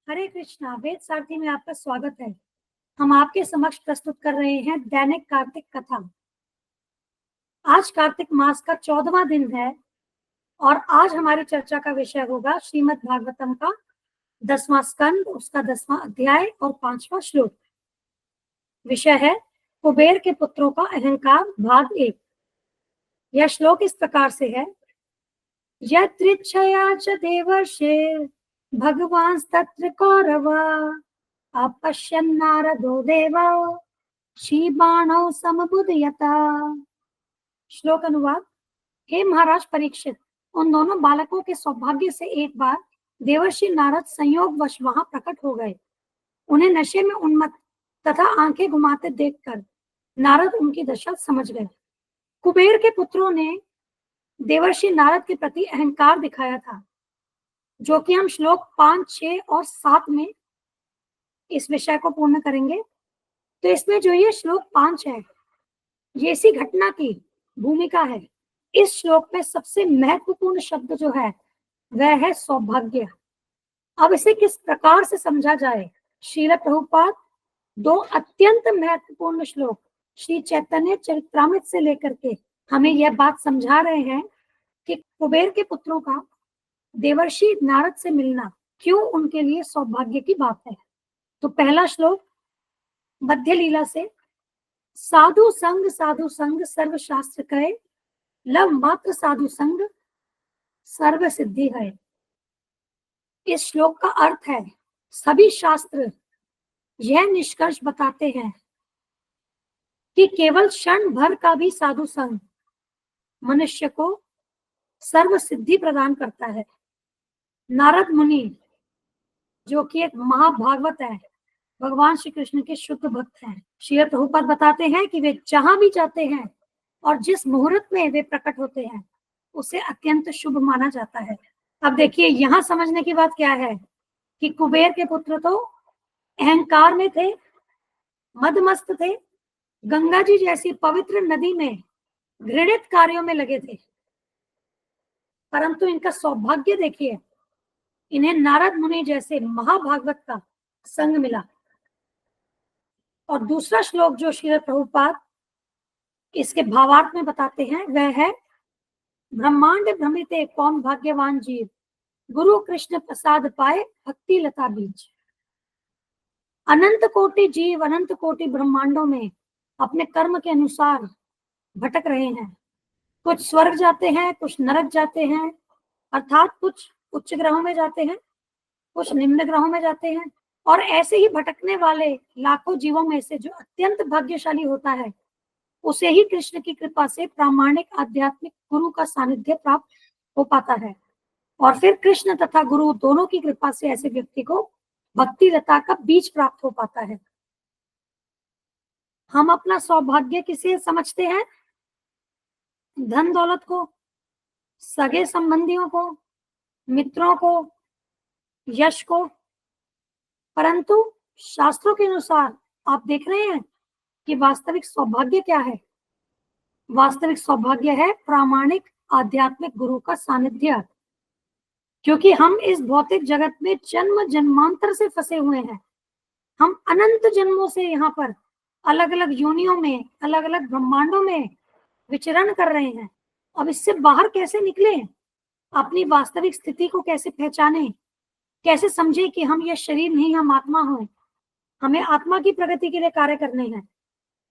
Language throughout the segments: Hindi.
हरे कृष्णा। वेद सारथी में आपका स्वागत है। हम आपके समक्ष प्रस्तुत कर रहे हैं दैनिक कार्तिक कथा। आज कार्तिक मास का 14वां दिन है और आज हमारी चर्चा का विषय होगा श्रीमद् भागवतम का 10वां स्कंद, उसका 10वां अध्याय और 5वां श्लोक। विषय है कुबेर के पुत्रों का अहंकार, भाग 1। यह श्लोक इस प्रकार से है। यत्रिच्छया च देवर्षे भगवान तत्र कौरवा अपश्यन् नारदो देवा शीबाणौ समबुदयता। श्लोक अनुवाद। हे महाराज परीक्षित, उन दोनों बालकों के सौभाग्य से एक बार देवर्षि नारद संयोगवश वहां प्रकट हो गए। उन्हें नशे में उन्मत्त तथा आंखें घुमाते देखकर नारद उनकी दशा समझ गए। कुबेर के पुत्रों ने देवर्षि नारद के प्रति अहंकार दिखाया था, जो कि हम श्लोक 5, 6 और 7 में इस विषय को पूर्ण करेंगे। तो इसमें जो ये श्लोक 5 है, ये इसी घटना की भूमिका है। इस श्लोक में सबसे महत्वपूर्ण शब्द जो है वह है सौभाग्य। अब इसे किस प्रकार से समझा जाए? श्रील प्रभुपाद 2 अत्यंत महत्वपूर्ण श्लोक श्री चैतन्य चरित्रामृत से लेकर के हमें यह बात समझा रहे हैं कि कुबेर के पुत्रों का देवर्षि नारद से मिलना क्यों उनके लिए सौभाग्य की बात है। तो पहला श्लोक मध्य लीला से, साधु संग सर्व शास्त्र कहे, लव मात्र साधु संग सर्व सिद्धि है। इस श्लोक का अर्थ है, सभी शास्त्र यह निष्कर्ष बताते हैं कि केवल क्षण भर का भी साधु संग मनुष्य को सर्व सिद्धि प्रदान करता है। नारद मुनि, जो कि एक महाभागवत है, भगवान श्री कृष्ण के शुद्ध भक्त हैं, श्री प्रभुपाद बताते हैं कि वे जहां भी जाते हैं और जिस मुहूर्त में वे प्रकट होते हैं उसे अत्यंत शुभ माना जाता है। अब देखिए, यहाँ समझने की बात क्या है कि कुबेर के पुत्र तो अहंकार में थे, मदमस्त थे, गंगा जी जैसी पवित्र नदी में घृणित कार्यों में लगे थे, परंतु इनका सौभाग्य देखिए, इन्हें नारद मुनि जैसे महाभागवत का संग मिला। और दूसरा श्लोक जो श्री प्रभुपाद इसके भावार्थ में बताते हैं वह है, ब्रह्मांड भ्रमिते कौन भाग्यवान जीव, गुरु कृष्ण प्रसाद पाए भक्ति लता बीज। अनंत कोटि जीव अनंत कोटि ब्रह्मांडों में अपने कर्म के अनुसार भटक रहे हैं। कुछ स्वर्ग जाते हैं, कुछ नरक जाते हैं, अर्थात कुछ उच्च ग्रहों में जाते हैं, कुछ निम्न ग्रहों में जाते हैं। और ऐसे ही भटकने वाले लाखों जीवों में से जो अत्यंत भाग्यशाली होता है, उसे ही कृष्ण की कृपा से प्रामाणिक आध्यात्मिक गुरु का सानिध्य प्राप्त हो पाता है। और फिर कृष्ण तथा गुरु दोनों की कृपा से ऐसे व्यक्ति को भक्ति लता का बीज प्राप्त हो पाता है। हम अपना सौभाग्य किसे समझते हैं? धन दौलत को, सगे संबंधियों को, मित्रों को, यश को। परंतु शास्त्रों के अनुसार आप देख रहे हैं कि वास्तविक सौभाग्य क्या है? वास्तविक सौभाग्य है प्रामाणिक आध्यात्मिक गुरु का सानिध्य। क्योंकि हम इस भौतिक जगत में जन्म जन्मांतर से फंसे हुए हैं। हम अनंत जन्मों से यहाँ पर अलग अलग योनियों में, अलग अलग ब्रह्मांडों में विचरण कर रहे हैं। अब इससे बाहर कैसे निकले? अपनी वास्तविक स्थिति को कैसे पहचाने? कैसे समझे कि हम यह शरीर नहीं, हम आत्मा हैं, हमें आत्मा की प्रगति के लिए कार्य करने हैं?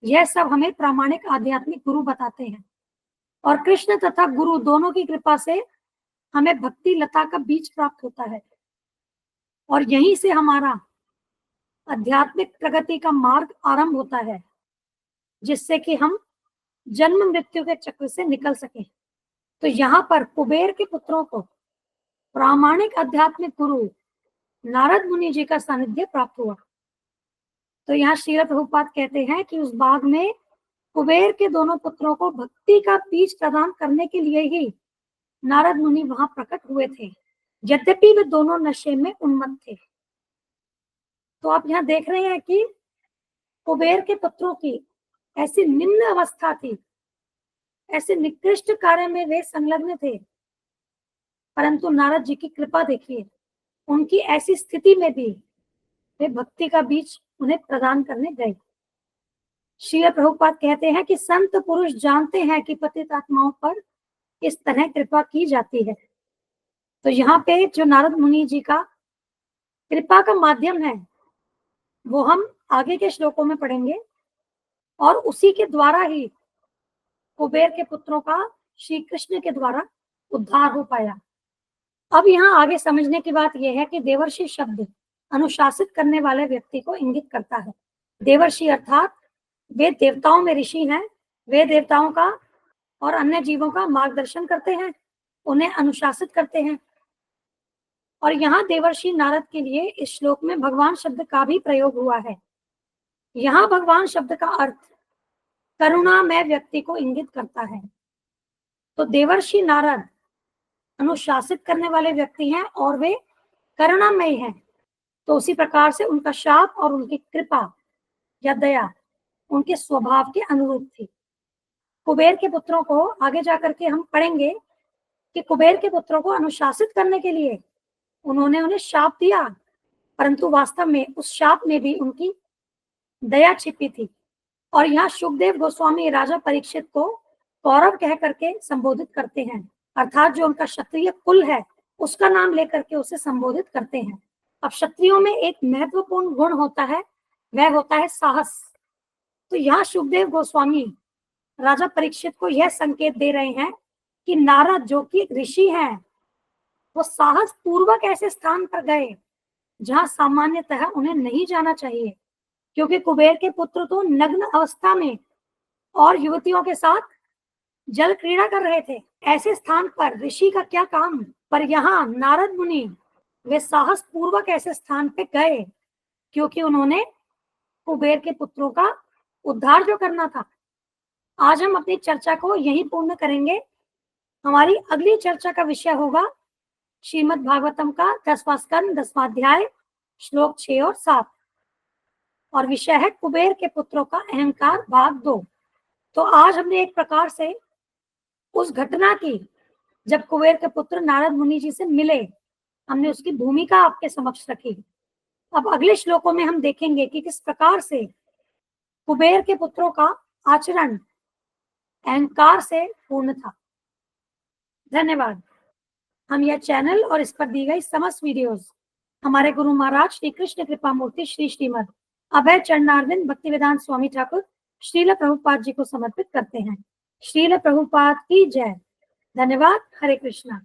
यह सब हमें प्रामाणिक आध्यात्मिक गुरु बताते हैं। और कृष्ण तथा गुरु दोनों की कृपा से हमें भक्ति लता का बीज प्राप्त होता है। और यहीं से हमारा आध्यात्मिक प्रगति का मार्ग आरंभ होता है, जिससे कि हम जन्म मृत्यु के चक्र से निकल सके। तो यहाँ पर कुबेर के पुत्रों को प्रामाणिक आध्यात्मिक गुरु नारद मुनि जी का सानिध्य प्राप्त हुआ। तो यहाँ श्रील प्रभुपाद कहते हैं कि उस बाग में कुबेर के दोनों पुत्रों को भक्ति का बीज प्रदान करने के लिए ही नारद मुनि वहां प्रकट हुए थे, यद्यपि वे दोनों नशे में उन्मत्त थे। तो आप यहाँ देख रहे हैं कि कुबेर के पुत्रों की ऐसी निम्न अवस्था थी, ऐसे निकृष्ट कार्य में वे संलग्न थे, परंतु नारद जी की कृपा देखिए, उनकी ऐसी स्थिति में भी वे भक्ति का बीज उन्हें प्रदान करने गए। श्रील प्रभुपाद कहते हैं कि संत पुरुष जानते हैं कि पतित आत्माओं पर इस तरह कृपा की जाती है। तो यहाँ पे जो नारद मुनि जी का कृपा का माध्यम है वो हम आगे के श्लोकों में पढ़ेंगे, और उसी के द्वारा ही कुबेर के पुत्रों का श्री कृष्ण के द्वारा उद्धार हो पाया। अब यहाँ आगे समझने की बात यह है कि देवर्षि शब्द अनुशासित करने वाले व्यक्ति को इंगित करता है। देवर्षि अर्थात वे देवताओं में ऋषि हैं। वे देवताओं का और अन्य जीवों का मार्गदर्शन करते हैं, उन्हें अनुशासित करते हैं। और यहाँ देवर्षि नारद के लिए इस श्लोक में भगवान शब्द का भी प्रयोग हुआ है। यहाँ भगवान शब्द का अर्थ करुणामय व्यक्ति को इंगित करता है। तो देवर्षि नारद अनुशासित करने वाले व्यक्ति हैं और वे करुणामय हैं। तो उसी प्रकार से उनका शाप और उनकी कृपा या दया उनके स्वभाव के अनुरूप थी। कुबेर के पुत्रों को आगे जाकर के हम पढ़ेंगे कि कुबेर के पुत्रों को अनुशासित करने के लिए उन्होंने उन्हें शाप दिया, परंतु वास्तव में उस शाप में भी उनकी दया छिपी थी। और यहाँ सुखदेव गोस्वामी राजा परीक्षित को कौरव कह करके संबोधित करते हैं, अर्थात जो उनका क्षत्रिय कुल है उसका नाम लेकर के उसे संबोधित करते हैं। अब क्षत्रियों में एक महत्वपूर्ण गुण होता है, वह होता है साहस। तो यहाँ सुखदेव गोस्वामी राजा परीक्षित को यह संकेत दे रहे हैं कि नारद जो कि एक ऋषि हैं, वो साहस पूर्वक ऐसे स्थान पर गए जहां सामान्यतः उन्हें नहीं जाना चाहिए, क्योंकि कुबेर के पुत्र तो नग्न अवस्था में और युवतियों के साथ जल क्रीड़ा कर रहे थे। ऐसे स्थान पर ऋषि का क्या काम। पर यहाँ नारद मुनि वे साहस पूर्वक ऐसे स्थान पे गए क्योंकि उन्होंने कुबेर के पुत्रों का उद्धार जो करना था। आज हम अपनी चर्चा को यहीं पूर्ण करेंगे। हमारी अगली चर्चा का विषय होगा श्रीमद् भागवतम का 10वां स्कंद 10वां अध्याय श्लोक 6 और 7, और विषय है कुबेर के पुत्रों का अहंकार भाग 2। तो आज हमने एक प्रकार से उस घटना की जब कुबेर के पुत्र नारद मुनि जी से मिले, हमने उसकी भूमिका आपके समक्ष रखी। अब अगले श्लोकों में हम देखेंगे कि किस प्रकार से कुबेर के पुत्रों का आचरण अहंकार से पूर्ण था। धन्यवाद। हम यह चैनल और इस पर दी गई समस्त वीडियोस हमारे गुरु महाराज श्री कृष्ण कृपा मूर्ति श्री श्रीमद अभय चरणारविंद भक्तिवेदांत स्वामी ठाकुर श्रील प्रभुपाद जी को समर्पित करते हैं। श्रील प्रभुपाद की जय। धन्यवाद। हरे कृष्णा।